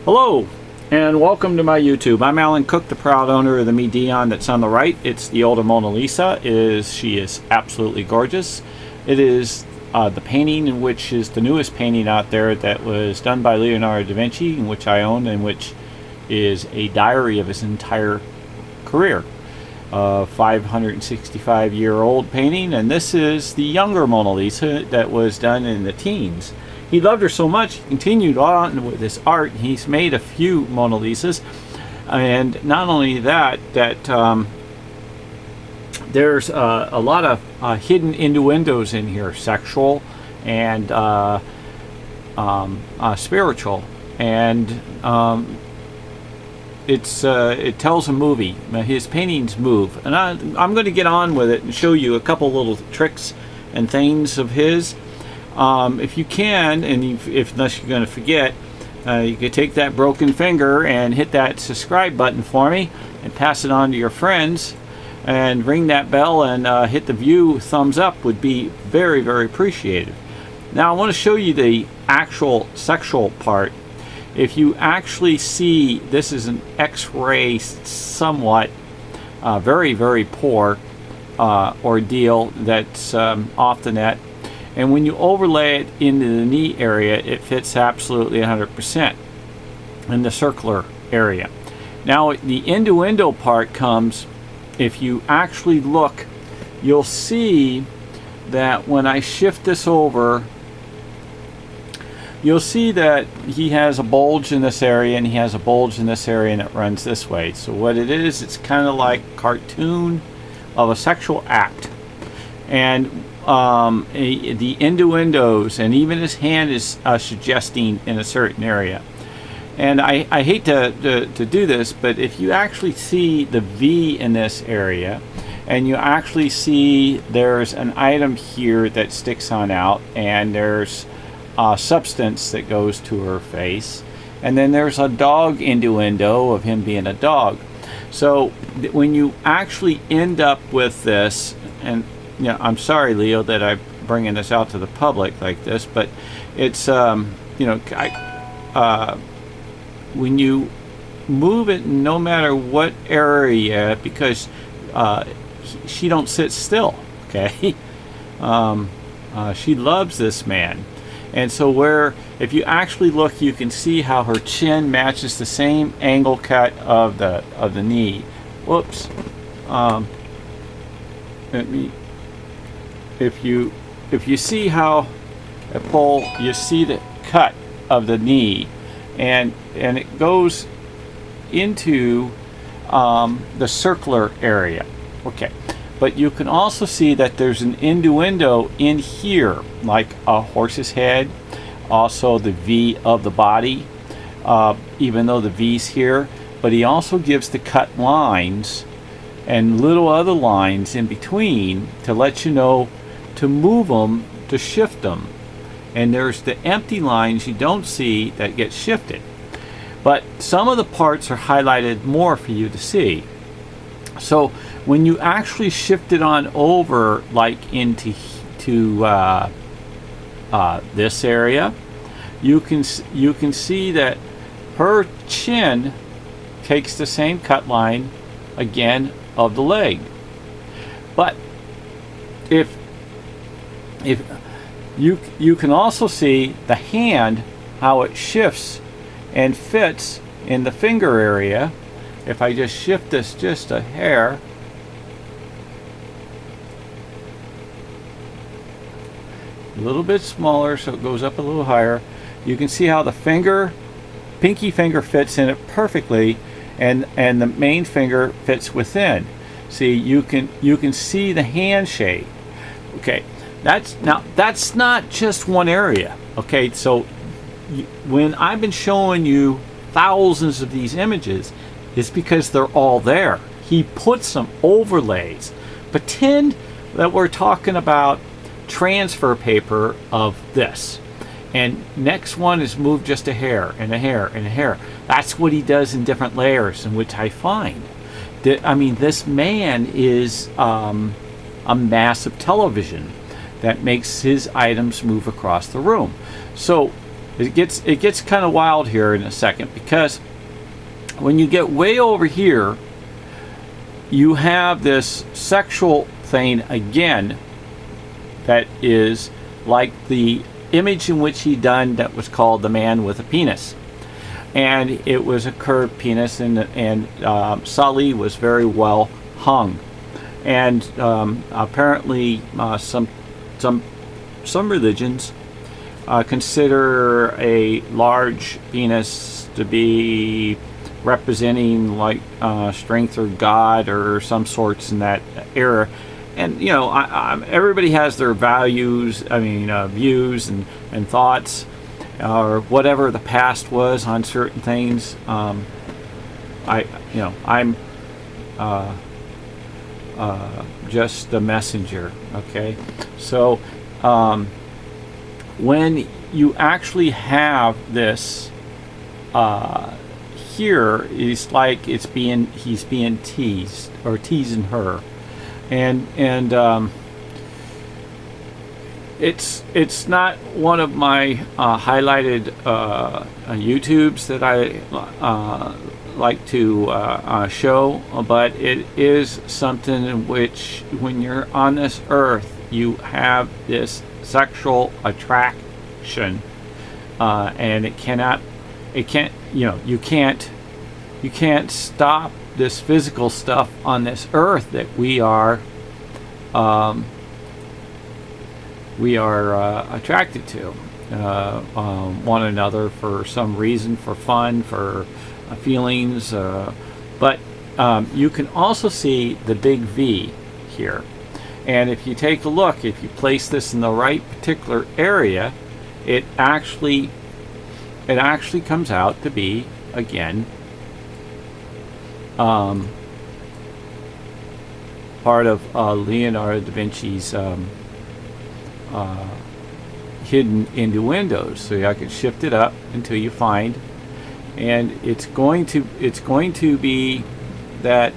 Hello and welcome to my YouTube. I'm ALANCOOK, the proud owner of the Medion that's on the right. It's the older Mona Lisa. She is absolutely gorgeous. It is the painting, in which is the newest painting out there that was done by Leonardo da Vinci, in which I own, and which is a diary of his entire career. 565-year-old painting, and this is the younger Mona Lisa that was done in the teens. He loved her so much, he continued on with his art. He's made a few Mona Lisas, and not only that, there's a lot of hidden innuendos in here, sexual and spiritual, and it tells a movie. His paintings move, and I'm going to get on with it and show you a couple little tricks and things of his. If you can, and unless you're going to forget, you could take that broken finger and hit that subscribe button for me and pass it on to your friends, and ring that bell and hit the view thumbs up would be very, very appreciated. Now I want to show you the actual sexual part. If you actually see, this is an X-ray, somewhat very, very poor ordeal that's off the net. And when you overlay it into the knee area, it fits absolutely 100% in the circular area. Now the innuendo part comes, if you actually look, you'll see that when I shift this over, you'll see that he has a bulge in this area and he has a bulge in this area, and it runs this way. So what it is, it's kind of like a cartoon of a sexual act. And the innuendos, and even his hand is suggesting in a certain area. And I hate to do this, but if you actually see the V in this area, and you actually see there's an item here that sticks on out, and there's substance that goes to her face, and then there's a dog innuendo of him being a dog. So when you actually end up with this, and yeah, I'm sorry, Leo, that I'm bringing this out to the public like this, but it's when you move it, no matter what area, because she don't sit still, okay? She loves this man. And so if you actually look, you can see how her chin matches the same angle cut of the knee. Whoops. Let me. If you see how I pull, you see the cut of the knee, and it goes into the circular area. Okay, but you can also see that there's an innuendo in here, like a horse's head, also the V of the body, even though the V's here, but he also gives the cut lines and little other lines in between to let you know to move them, to shift them. And there's the empty lines you don't see that get shifted, but some of the parts are highlighted more for you to see. So when you actually shift it on over, like into this area, you can see that her chin takes the same cut line again of the leg. But if you can also see the hand, how it shifts and fits in the finger area. If I just shift this just a hair, a little bit smaller so it goes up a little higher, you can see how the pinky finger fits in it perfectly, and the main finger fits within. See, you can see the hand shape. Okay. That's not just one area. Okay, so when I've been showing you thousands of these images, it's because they're all there. He put some overlays. Pretend that we're talking about transfer paper of this, and next one is move just a hair and a hair and a hair. That's what he does in different layers, in which I find that, I mean, this man is a massive television that makes his items move across the room. So it gets kind of wild here in a second, because when you get way over here, you have this sexual thing again that is like the image in which he done that was called The Man with a Penis, and it was a curved penis, and Sully was very well hung, and apparently some religions consider a large penis to be representing like strength or God or some sorts in that era. And you know, everybody has their values, views and thoughts, or whatever the past was on certain things. I'm just the messenger. Okay, so when you actually have this here, it's like he's being teased or teasing her. And it's not one of my highlighted YouTubes that I like to show, but it is something in which, when you're on this earth, you have this sexual attraction, and you can't stop this physical stuff on this earth that we are attracted to one another for some reason, for fun, for feelings, but you can also see the big V here, and if you take a look, if you place this in the right particular area, it actually comes out to be, again, part of Leonardo da Vinci's hidden innuendos. So I can shift it up until you find, and it's going to be that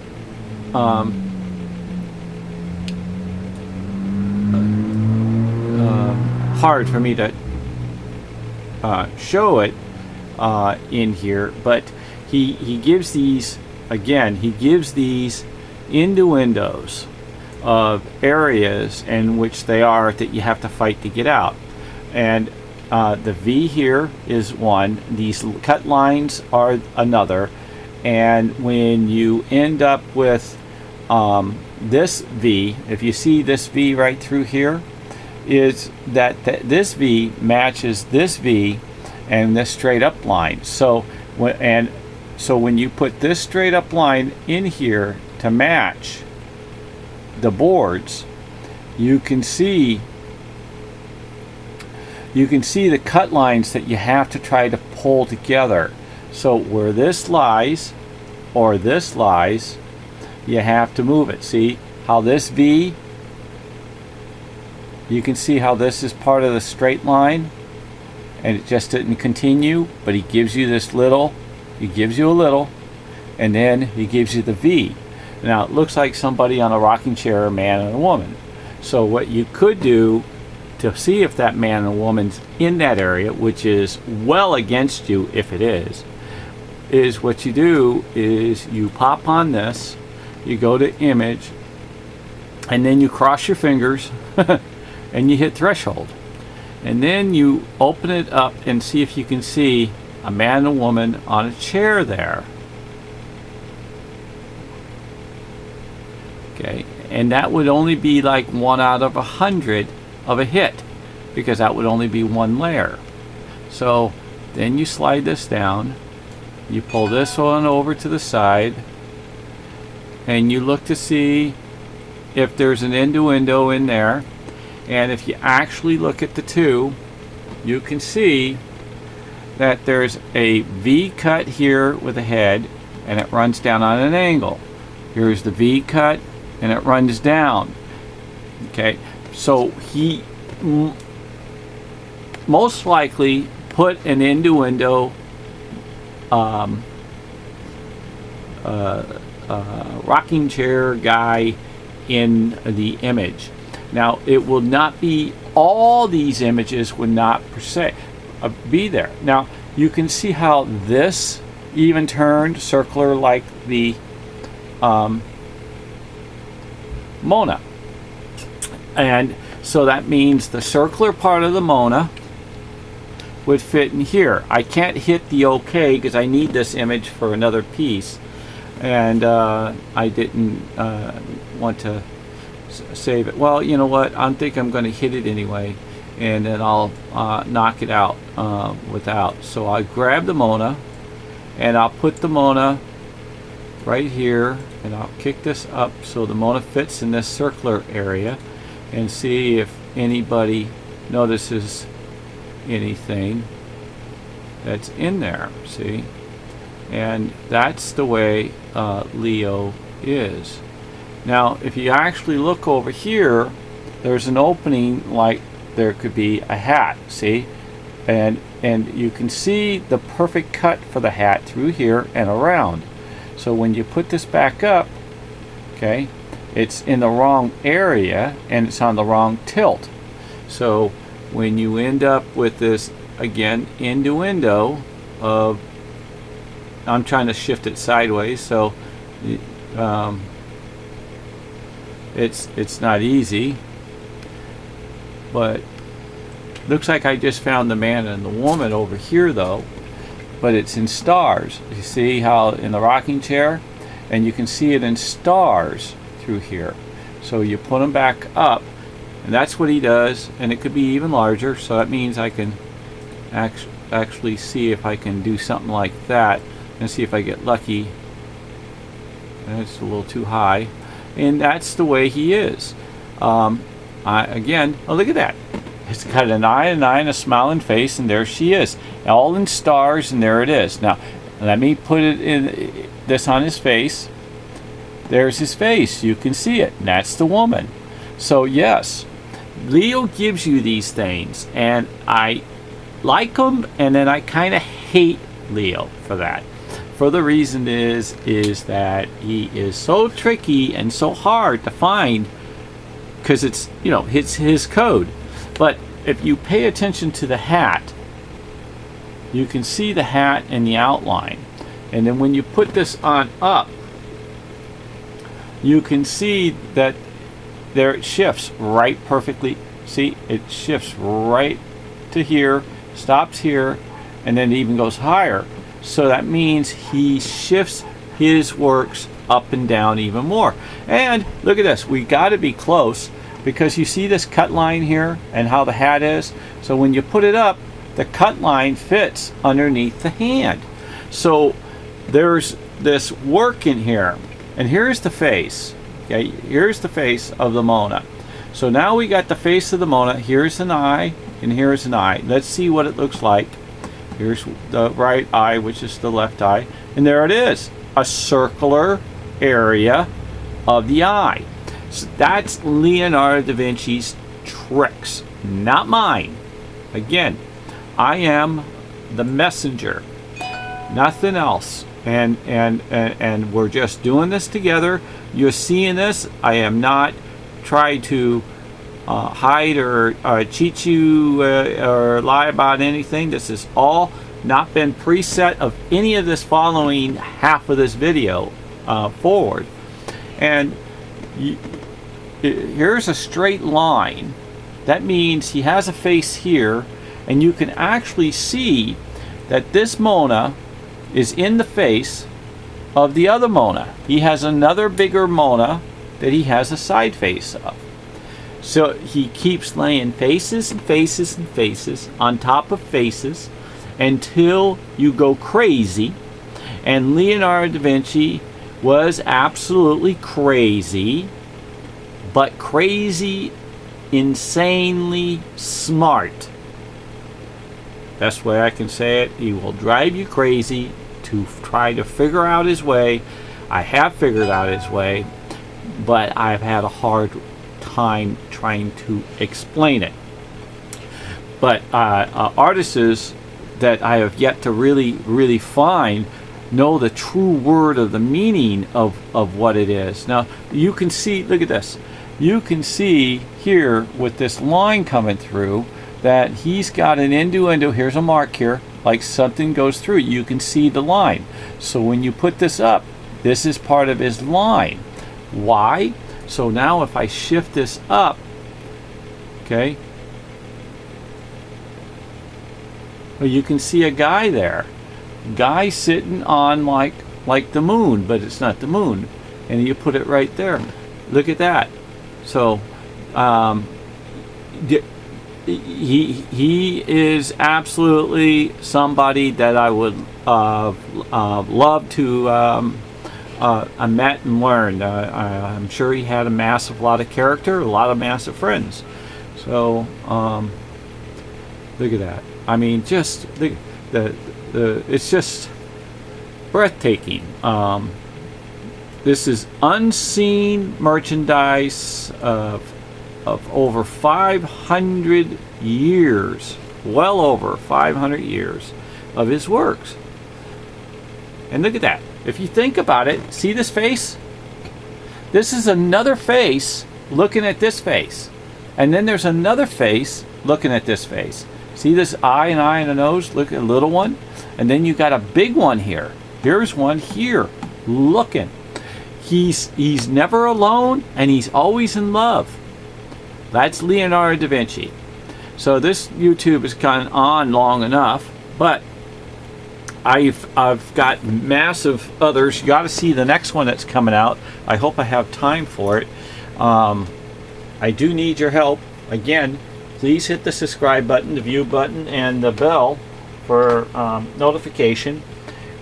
hard for me to show it in here, but he gives these, again, he gives these innuendos of areas in which they are that you have to fight to get out. And the V here is one, these cut lines are another, and when you end up with this V, if you see this V right through here, is that this V matches this V and this straight up line. So when you put this straight up line in here to match the boards, you can see the cut lines that you have to try to pull together. So where this lies or this lies, you have to move it. See how this V, you can see how this is part of the straight line, and it just didn't continue, but he gives you this little, he gives you a little, and then he gives you the V. Now it looks like somebody on a rocking chair, a man and a woman. So what you could do to see if that man and woman's in that area, which is well against you if it is what you do is you pop on this, you go to image, and then you cross your fingers and you hit threshold, and then you open it up and see if you can see a man and a woman on a chair there. Okay, and that would only be like 1 out of 100 of a hit, because that would only be one layer. So then you slide this down, you pull this one over to the side, and you look to see if there's an innuendo in there. And if you actually look at the two, you can see that there's a V cut here with a head, and it runs down on an angle. Here's the V cut, and it runs down. Okay, so he most likely put an innuendo rocking chair guy in the image. Now it will not be, all these images would not per se, be there. Now you can see how this even turned circular like the Mona, and so that means the circular part of the Mona would fit in here. I can't hit the OK because I need this image for another piece, and I didn't want to save it. Well, you know what, I think I'm going to hit it anyway, and then I'll knock it out without. So I grab the Mona and I'll put the Mona right here, and I'll kick this up so the Mona fits in this circular area, and see if anybody notices anything that's in there. See, and that's the way Leo is. Now if you actually look over here, there's an opening like there could be a hat, see, and you can see the perfect cut for the hat through here and around. So when you put this back up, okay, it's in the wrong area and it's on the wrong tilt. So when you end up with this, again, innuendo of, I'm trying to shift it sideways, so it's not easy, but looks like I just found the man and the woman over here though, but it's in stars. You see how in the rocking chair, and you can see it in stars through here. So you put them back up, and that's what he does, and it could be even larger, so that means I can actually see if I can do something like that and see if I get lucky. That's a little too high, and that's the way he is. Again, oh, look at that. It's got an eye and a smiling face, and there she is, all in stars, and there it is. Now let me put it in this on his face. There's his face, you can see it, and that's the woman. So yes, Leo gives you these things, and I like them, and then I kind of hate Leo for that. For the reason is that he is so tricky and so hard to find, because it's, you know, it's his code. But if you pay attention to the hat, you can see the hat and the outline, and then when you put this on up, you can see that there it shifts right perfectly. See, it shifts right to here, stops here, and then it even goes higher. So that means he shifts his works up and down even more. And look at this, we got to be close, because you see this cut line here and how the hat is. So when you put it up, the cut line fits underneath the hand. So there's this work in here, and here's the face. Okay, here's the face of the Mona. So now we got the face of the Mona. Here's an eye, and here's an eye. Let's see what it looks like. Here's the right eye, which is the left eye, and there it is, a circular area of the eye. So that's Leonardo da Vinci's tricks, not mine. Again, I am the messenger, nothing else. And we're just doing this together. You're seeing this. I am not trying to hide or cheat you or lie about anything. This has all not been preset of any of this following half of this video forward. And here's a straight line. That means he has a face here, and you can actually see that this Mona is in the face of the other Mona. He has another bigger Mona that he has a side face of. So he keeps laying faces and faces and faces on top of faces until you go crazy. And Leonardo da Vinci was absolutely crazy, but crazy, insanely smart. Best way I can say it, he will drive you crazy to try to figure out his way. I have figured out his way, but I've had a hard time trying to explain it. But artists that I have yet to really find know the true word of the meaning of what it is. Now you can see, look at this, you can see here with this line coming through that he's got an innuendo. Here's a mark here, like something goes through it. You can see the line. So when you put this up, this is part of his line. Why? So now if I shift this up, okay, well, you can see a guy there. Guy sitting on like the moon, but it's not the moon. And you put it right there. Look at that. So he is absolutely somebody that I would love to met and learned. I'm sure he had a lot of character, a lot of massive friends. So look at that. I mean, just it's just breathtaking. This is unseen merchandise of over 500 years, well over 500 years of his works. And look at that. If you think about it, see this face? This is another face looking at this face. And then there's another face looking at this face. See this eye and a nose? Look at a little one. And then you got a big one here. Here's one here looking. He's never alone, and he's always in love. That's Leonardo da Vinci. So this YouTube has gone on long enough, but I've got massive others. You got to see the next one that's coming out. I hope I have time for it. I do need your help. Again, please hit the subscribe button, the view button, and the bell for notification.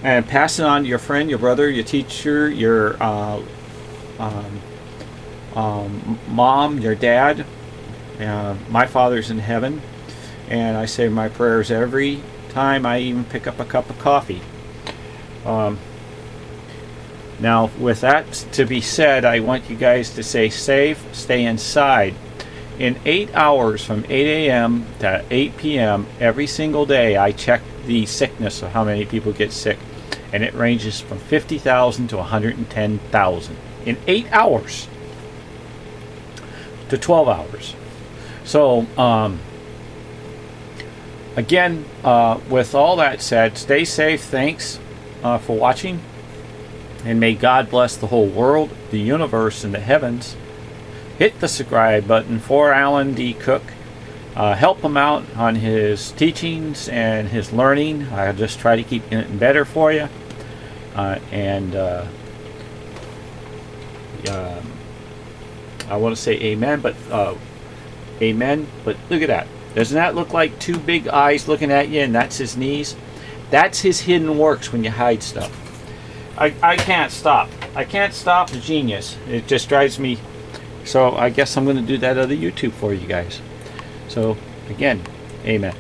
And pass it on to your friend, your brother, your teacher, your mom, your dad. My Father's in heaven, and I say my prayers every time I even pick up a cup of coffee. Now, with that to be said, I want you guys to stay safe, stay inside. In 8 hours, from 8 a.m. to 8 p.m. every single day, I check the sickness of how many people get sick. And it ranges from 50,000 to 110,000 in 8 hours to 12 hours. So, again, with all that said, stay safe. Thanks for watching. And may God bless the whole world, the universe, and the heavens. Hit the subscribe button for Alan D. Cook. Help him out on his teachings and his learning. I just try to keep getting better for you. I want to say amen, but amen. But look at that. Doesn't that look like two big eyes looking at you, and that's his knees? That's his hidden works when you hide stuff. I can't stop. I can't stop the genius. It just drives me. So I guess I'm going to do that other YouTube for you guys. So again, amen.